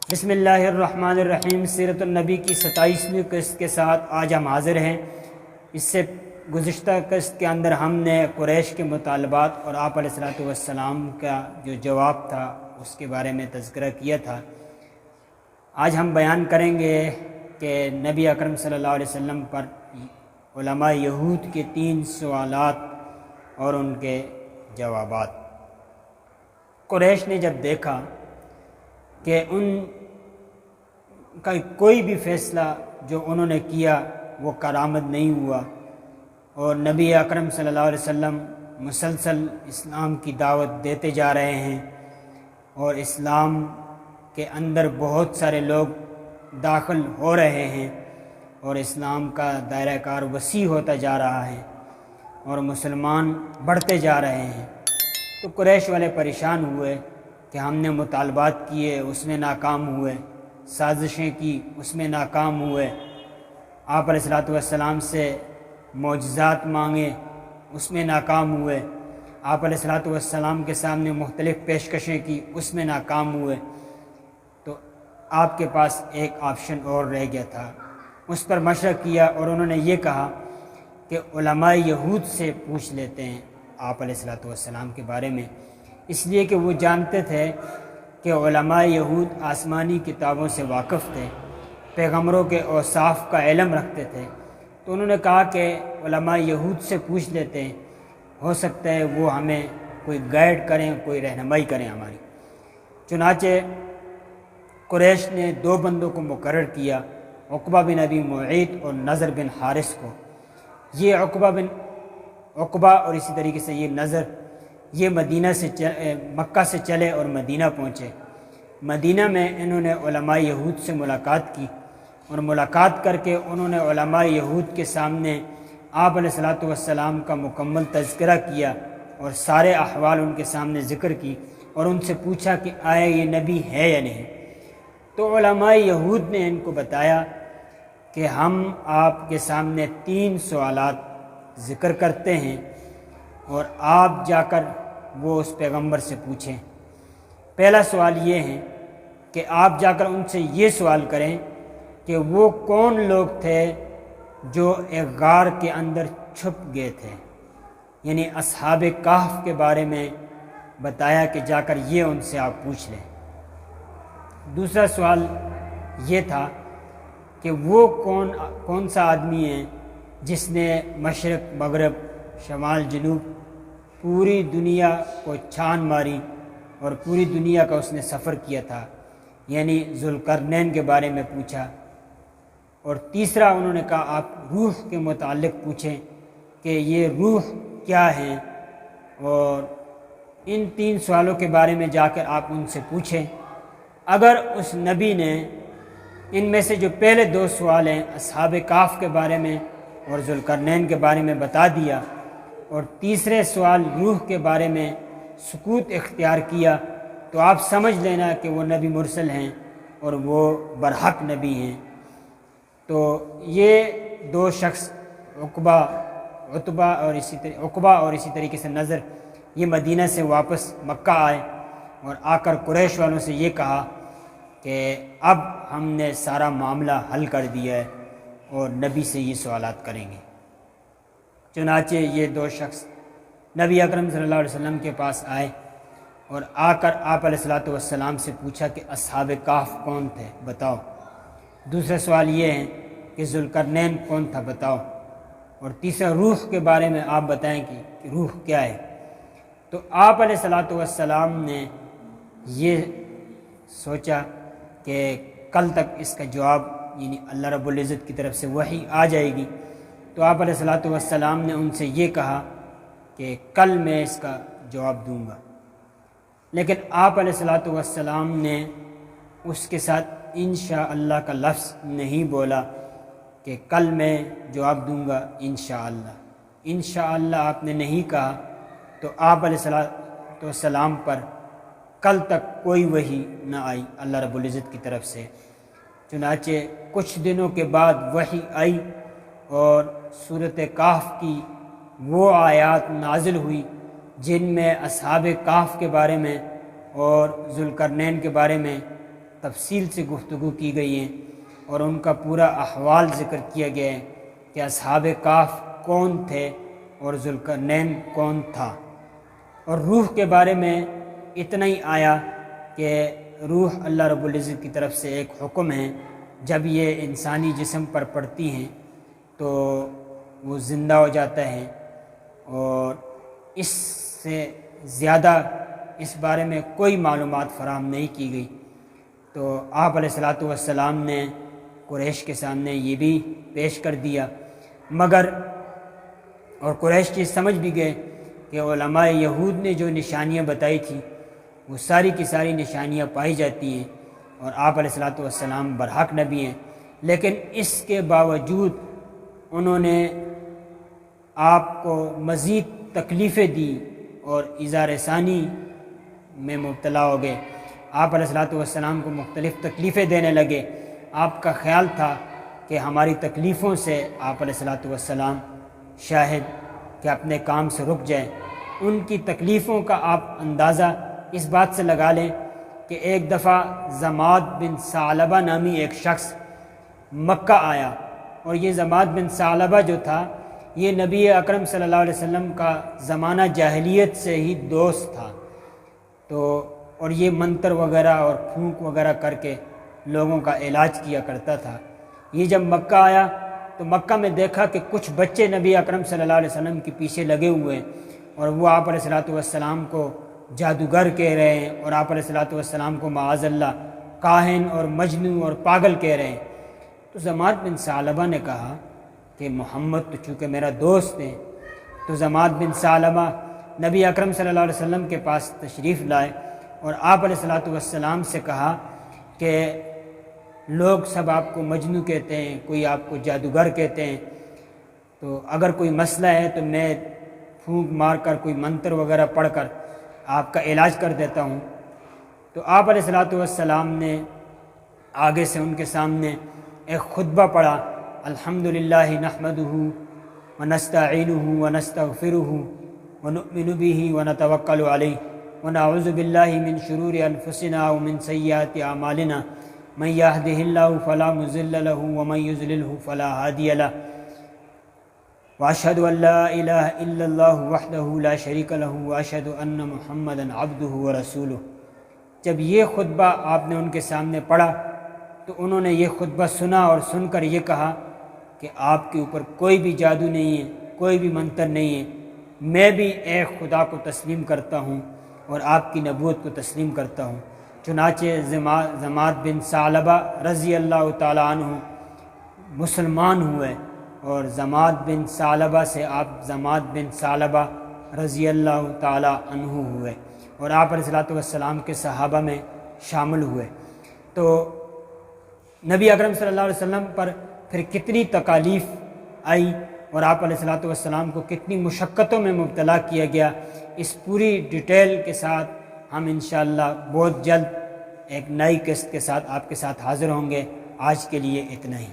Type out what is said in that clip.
بسم اللہ الرحمن الرحیم۔ سیرت النبی کی 27ویں قسط کے ساتھ آج ہم حاضر ہیں۔ اس سے گزشتہ قسط کے اندر ہم نے قریش کے مطالبات اور آپ علیہ الصلوۃ والسلام کا جو جواب تھا اس کے بارے میں تذکرہ کیا تھا۔ آج ہم بیان کریں گے کہ نبی اکرم صلی اللہ علیہ وسلم پر علماء یہود کے 3 سوالات اور ان کے جوابات۔ قریش نے جب دیکھا کہ ان کا کوئی بھی فیصلہ جو انہوں نے کیا وہ کارآمد نہیں ہوا، اور نبی اکرم صلی اللہ علیہ وسلم مسلسل اسلام کی دعوت دیتے جا رہے ہیں اور اسلام کے اندر بہت سارے لوگ داخل ہو رہے ہیں اور اسلام کا دائرہ کار وسیع ہوتا جا رہا ہے اور مسلمان بڑھتے جا رہے ہیں، تو قریش والے پریشان ہوئے کہ ہم نے مطالبات کیے اس میں ناکام ہوئے، سازشیں کی اس میں ناکام ہوئے، آپ علیہ الصلوۃ والسلام سے معجزات مانگے اس میں ناکام ہوئے، آپ علیہ الصلوۃ والسلام کے سامنے مختلف پیشکشیں کی اس میں ناکام ہوئے، تو آپ کے پاس ایک آپشن اور رہ گیا تھا۔ اس پر مشورہ کیا اور انہوں نے یہ کہا کہ علماء یہود سے پوچھ لیتے ہیں آپ علیہ الصلوۃ والسلام کے بارے میں، اس لیے کہ وہ جانتے تھے کہ علماء یہود آسمانی کتابوں سے واقف تھے، پیغمبروں کے اوصاف کا علم رکھتے تھے، تو انہوں نے کہا کہ علماء یہود سے پوچھ لیتے ہیں، ہو سکتا ہے وہ ہمیں کوئی گائیڈ کریں، کوئی رہنمائی کریں ہماری۔ چنانچہ قریش نے 2 بندوں کو مقرر کیا، عقبہ بن ابی معیط اور نضر بن حارث کو۔ یہ عقبہ اور اسی طریقے سے یہ نضر، یہ مکہ سے چلے اور مدینہ پہنچے۔ مدینہ میں انہوں نے علماء یہود سے ملاقات کی اور ملاقات کر کے انہوں نے علماء یہود کے سامنے آپ علیہ الصلوۃ والسلام کا مکمل تذکرہ کیا اور سارے احوال ان کے سامنے ذکر کی اور ان سے پوچھا کہ آیا یہ نبی ہے یا نہیں۔ تو علماء یہود نے ان کو بتایا کہ ہم آپ کے سامنے 3 سوالات ذکر کرتے ہیں اور آپ جا کر وہ اس پیغمبر سے پوچھیں۔ پہلا سوال یہ ہے کہ آپ جا کر ان سے یہ سوال کریں کہ وہ کون لوگ تھے جو ایک غار کے اندر چھپ گئے تھے، یعنی اصحاب کہف کے بارے میں بتایا کہ جا کر یہ ان سے آپ پوچھ لیں۔ دوسرا سوال یہ تھا کہ وہ کون سا آدمی ہے جس نے مشرق مغرب شمال جنوب پوری دنیا کو چھان ماری اور پوری دنیا کا اس نے سفر کیا تھا، یعنی ذوالقرنین کے بارے میں پوچھا۔ اور تیسرا انہوں نے کہا آپ روح کے متعلق پوچھیں کہ یہ روح کیا ہیں، اور ان 3 سوالوں کے بارے میں جا کر آپ ان سے پوچھیں۔ اگر اس نبی نے ان میں سے جو پہلے 2 سوال ہیں اصحاب کہف کے بارے میں اور ذوالقرنین کے بارے میں بتا دیا، اور تیسرے سوال روح کے بارے میں سکوت اختیار کیا، تو آپ سمجھ لینا کہ وہ نبی مرسل ہیں اور وہ برحق نبی ہیں۔ تو یہ 2 شخص عقبہ اور اسی طریقے سے نضر، یہ مدینہ سے واپس مکہ آئے اور آ کر قریش والوں سے یہ کہا کہ اب ہم نے سارا معاملہ حل کر دیا ہے اور نبی سے یہ سوالات کریں گے۔ چنانچہ یہ 2 شخص نبی اکرم صلی اللہ علیہ وسلم کے پاس آئے اور آ کر آپ علیہ الصلوۃ والسلام سے پوچھا کہ اصحاب کہف کون تھے بتاؤ۔ دوسرا سوال یہ ہے کہ ذوالقرنین کون تھا بتاؤ، اور تیسرا روح کے بارے میں آپ بتائیں کہ روح کیا ہے۔ تو آپ علیہ الصلوۃ والسلام نے یہ سوچا کہ کل تک اس کا جواب یعنی اللہ رب العزت کی طرف سے وحی آ جائے گی، تو آپ علیہ الصلوۃ والسلام نے ان سے یہ کہا کہ کل میں اس کا جواب دوں گا، لیکن آپ علیہ الصلوۃ والسلام نے اس کے ساتھ انشاءاللہ کا لفظ نہیں بولا کہ کل میں جواب دوں گا انشاءاللہ۔ انشاءاللہ آپ نے نہیں کہا، تو آپ علیہ الصلوۃ والسلام پر کل تک کوئی وحی نہ آئی اللہ رب العزت کی طرف سے۔ چنانچہ کچھ دنوں کے بعد وحی آئی اور سورۃ کہف کی وہ آیات نازل ہوئی جن میں اصحاب کہف کے بارے میں اور ذوالقرنین کے بارے میں تفصیل سے گفتگو کی گئی ہے اور ان کا پورا احوال ذکر کیا گیا ہے کہ اصحاب کہف کون تھے اور ذوالقرنین کون تھا۔ اور روح کے بارے میں اتنا ہی آیا کہ روح اللہ رب العزت کی طرف سے ایک حکم ہے، جب یہ انسانی جسم پر پڑتی ہیں تو وہ زندہ ہو جاتا ہے، اور اس سے زیادہ اس بارے میں کوئی معلومات فراہم نہیں کی گئی۔ تو آپ علیہ الصلاۃ والسلام نے قریش کے سامنے یہ بھی پیش کر دیا، مگر اور قریش چیز سمجھ بھی گئے کہ علماء یہود نے جو نشانیاں بتائی تھیں وہ ساری کی ساری نشانیاں پائی جاتی ہیں، اور آپ علیہ الصلاۃ والسلام برحق نبی ہیں، لیکن اس کے باوجود انہوں نے آپ کو مزید تکلیفیں دی اور اظہار ثانی میں مبتلا ہو گئے۔ آپ علیہ الصلاۃ والسلام کو مختلف تکلیفیں دینے لگے۔ آپ کا خیال تھا کہ ہماری تکلیفوں سے آپ علیہ الصلاۃ والسلام شاہد کہ اپنے کام سے رک جائیں۔ ان کی تکلیفوں کا آپ اندازہ اس بات سے لگا لیں کہ ایک دفعہ زماد بن ثعلبہ نامی ایک شخص مکہ آیا، اور یہ زماد بن ثعلبہ جو تھا یہ نبی اکرم صلی اللہ علیہ وسلم کا زمانہ جاہلیت سے ہی دوست تھا، اور یہ منتر وغیرہ اور پھونک وغیرہ کر کے لوگوں کا علاج کیا کرتا تھا۔ یہ جب مکہ آیا تو مکہ میں دیکھا کہ کچھ بچے نبی اکرم صلی اللہ علیہ وسلم کے پیچھے لگے ہوئے ہیں، اور وہ آپ علیہ الصلاۃ والسلام کو جادوگر کہہ رہے ہیں، اور آپ علیہ الصلاۃ والسلام کو معاذ اللہ کاہن اور مجنون اور پاگل کہہ رہے ہیں۔ تو زماد بن ثعلبہ نے کہا کہ محمد تو چونکہ میرا دوست ہے، تو زماد بن ثعلبہ نبی اکرم صلی اللہ علیہ وسلم کے پاس تشریف لائے اور آپ علیہ الصلاۃ والسلام سے کہا کہ لوگ سب آپ کو مجنون کہتے ہیں، کوئی آپ کو جادوگر کہتے ہیں، تو اگر کوئی مسئلہ ہے تو میں پھونک مار کر کوئی منتر وغیرہ پڑھ کر آپ کا علاج کر دیتا ہوں۔ تو آپ علیہ الصلاۃ والسلام نے آگے سے ان کے سامنے ایک خطبہ پڑھا، الحمدللہ نحمدہ ونستعینہ ونستغفرہ ونؤمن بہ ونتوکل علیہ ونعوذ باللہ من شرور انفسنا ومن سیئات اعمالنا من یہدہ اللہ فلا مضل لہ ومن یضللہ فلا ہادی لہ واشہد ان لا الہ الا اللہ وحدہ لا شریک لہ واشہد ان محمدا عبدہ ورسولہ۔ جب یہ خطبہ آپ نے ان کے سامنے پڑھا تو انہوں نے یہ خطبہ سنا اور سن کر یہ کہا کہ آپ کے اوپر کوئی بھی جادو نہیں ہے، کوئی بھی منتر نہیں ہے، میں بھی ایک خدا کو تسلیم کرتا ہوں اور آپ کی نبوت کو تسلیم کرتا ہوں۔ چنانچہ زماد بن ثعلبہ رضی اللہ تعالیٰ عنہ مسلمان ہوئے، اور زماد بن ثعلبہ سے آپ زماد بن ثعلبہ رضی اللہ تعالیٰ عنہ ہوئے، اور آپ علیہ الصلاۃ والسلام کے صحابہ میں شامل ہوئے۔ تو نبی اکرم صلی اللہ علیہ وسلم پر پھر کتنی تکالیف آئی اور آپ علیہ الصلاۃ والسلام کو کتنی مشقتوں میں مبتلا کیا گیا، اس پوری ڈیٹیل کے ساتھ ہم انشاءاللہ بہت جلد ایک نئی قسط کے ساتھ آپ کے ساتھ حاضر ہوں گے۔ آج کے لیے اتنا ہی۔